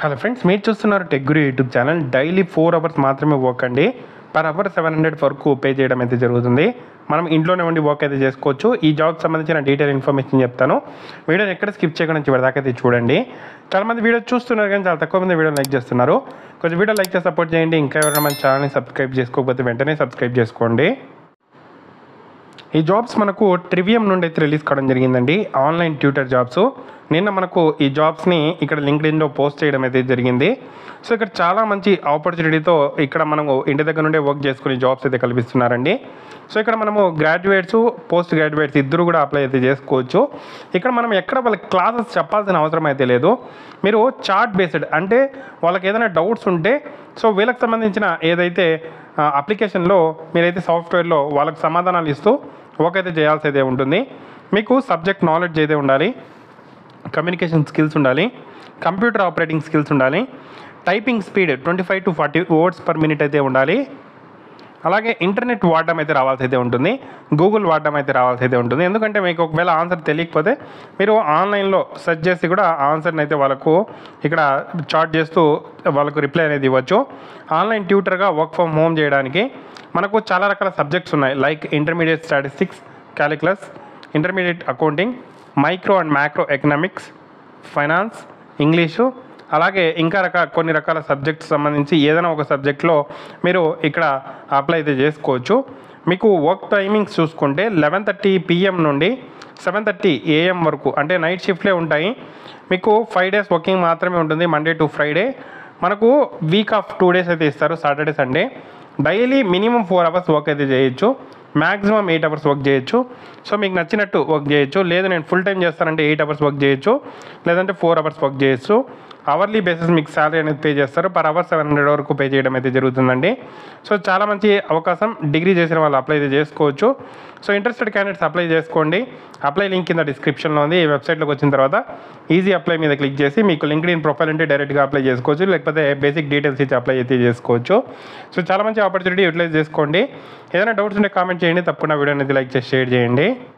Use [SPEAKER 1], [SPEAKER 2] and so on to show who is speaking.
[SPEAKER 1] Hello friends, మీరు చూస్తున్నారు tech గురు YouTube channel. Daily 4 hours మాత్రమే వర్క్ అండి. పర్ అవర్ 700 వరకు పే చేయడం అయితే జరుగుతుంది. మనం ఇంట్లోనే ఉండి వర్క్ అయితే చేసుకోవచ్చు. ఈ జాబ్కి సంబంధించిన డీటెయిల్ ఇన్ఫర్మేషన్ చెప్తాను. వీడియోని ఎక్కడ స్కిప్ చేయకుండా చివరిదాకా అయితే చూడండి. చాలామంది వీడియో చూస్తున్నారు కానీ చాలా తక్కువ మంది వీడియో లైక్ చేస్తున్నారు. కొంచెం వీడియో లైక్ చేసి సపోర్ట్ చేయండి. ఇంకా ఎవరైనా మన ఛానల్ని సబ్స్క్రైబ్ చేసుకోకపోతే వెంటనే సబ్స్క్రైబ్ చేసుకోండి. ఈ జాబ్స్ మనకు ట్రివియం నుండి అయితే రిలీజ్ కావడం జరిగిందండి. Online tutor jobs. నిన్న మనకు ఈ జాబ్స్ని ఇక్కడ లింక్డ్ఇన్లో పోస్ట్ చేయడం అయితే జరిగింది. సో ఇక్కడ చాలా మంచి ఆపర్చునిటీతో ఇక్కడ మనము ఇంటి దగ్గర నుండే వర్క్ చేసుకుని జాబ్స్ అయితే కల్పిస్తున్నారండి. సో ఇక్కడ మనము గ్రాడ్యుయేట్స్, పోస్ట్ గ్రాడ్యుయేట్స్ ఇద్దరు కూడా అప్లై అయితే చేసుకోవచ్చు. ఇక్కడ మనం ఎక్కడ వాళ్ళకి క్లాసెస్ చెప్పాల్సిన అవసరం అయితే లేదు. మీరు చాట్ బేస్డ్ అంటే వాళ్ళకి ఏదైనా డౌట్స్ ఉంటే సో వీళ్ళకి సంబంధించిన ఏదైతే అప్లికేషన్లో మీరైతే సాఫ్ట్వేర్లో వాళ్ళకి సమాధానాలు ఇస్తూ వర్క్ అయితే చేయాల్సి అయితే ఉంటుంది. మీకు సబ్జెక్ట్ నాలెడ్జ్ అయితే ఉండాలి, కమ్యూనికేషన్ స్కిల్స్ ఉండాలి, కంప్యూటర్ ఆపరేటింగ్ స్కిల్స్ ఉండాలి, typing speed 25 to 40 words per minute అయితే ఉండాలి. అలాగే ఇంటర్నెట్ వాడడం అయితే రావాల్సి అయితే ఉంటుంది, గూగుల్ వాడడం అయితే రావాల్సి అయితే ఉంటుంది. ఎందుకంటే మీకు ఒకవేళ ఆన్సర్ తెలియకపోతే మీరు ఆన్లైన్లో సెర్చ్ చేసి కూడా ఆన్సర్ని అయితే వాళ్ళకు ఇక్కడ చాట్ చేస్తూ వాళ్ళకు రిప్లై అనేది ఇవ్వచ్చు. ఆన్లైన్ ట్యూటర్గా వర్క్ ఫ్రమ్ హోమ్ చేయడానికి మనకు చాలా రకాల సబ్జెక్ట్స్ ఉన్నాయి. Like intermediate statistics, calculus, intermediate accounting, micro and macro economics, finance, English, అలాగే ఇంకా కొన్ని రకాల సబ్జెక్ట్స్ సంబంధించి ఏదైనా ఒక సబ్జెక్ట్లో మీరు ఇక్కడ అప్లై అయితే చేసుకోవచ్చు. మీకు వర్క్ టైమింగ్స్ చూసుకుంటే 11:30 PM నుండి 7:30 AM వరకు, అంటే నైట్ షిఫ్ట్లే ఉంటాయి. మీకు 5 days వర్కింగ్ మాత్రమే ఉంటుంది, మండే టు ఫ్రైడే. మనకు వీక్ ఆఫ్ 2 days అయితే ఇస్తారు, Saturday Sunday. Daily minimum 4 hours work అయితే చేయొచ్చు, మ్యాక్సిమం 8 hours వర్క్ చేయొచ్చు. సో మీకు నచ్చినట్టు వర్క్ చేయొచ్చు. లేదు నేను ఫుల్ టైం చేస్తానంటే 8 hours వర్క్ చేయొచ్చు, లేదంటే 4 hours వర్క్ చేయొచ్చు. అవర్లీ బేసిస్ మీకు శాలరీ అనేది పే చేస్తారు. పర్ అవర్ 700 వరకు పే చేయడం అయితే జరుగుతుందండి. సో చాలా మంచి అవకాశం. డిగ్రీ చేసిన వాళ్ళు అప్లై అయితే చేసుకోవచ్చు. సో ఇంట్రెస్టెడ్ క్యాండిడేట్స్ అప్లై చేసుకోండి. అప్లై లింక్ కింద డిస్క్రిప్షన్లో ఉంది. ఈ వెబ్సైట్లోకి వచ్చిన తర్వాత ఈజీ అప్లై మీద క్లిక్ చేసి మీకు లింక్డ్ఇన్ ప్రొఫైల్ ఉంటే డైరెక్ట్గా అప్లై చేసుకోవచ్చు, లేకపోతే బేసిక్ డీటెయిల్స్ ఇచ్చి అప్లై అయితే చేసుకోవచ్చు. సో చాలా మంచి ఆపర్చునిటీ యూటిలైజ్ చేసుకోండి. ఏదైనా డౌట్స్ ఉంటే కామెంట్ చేయండి. తప్పకుండా వీడియో అనేది లైక్ చేసి షేర్ చేయండి.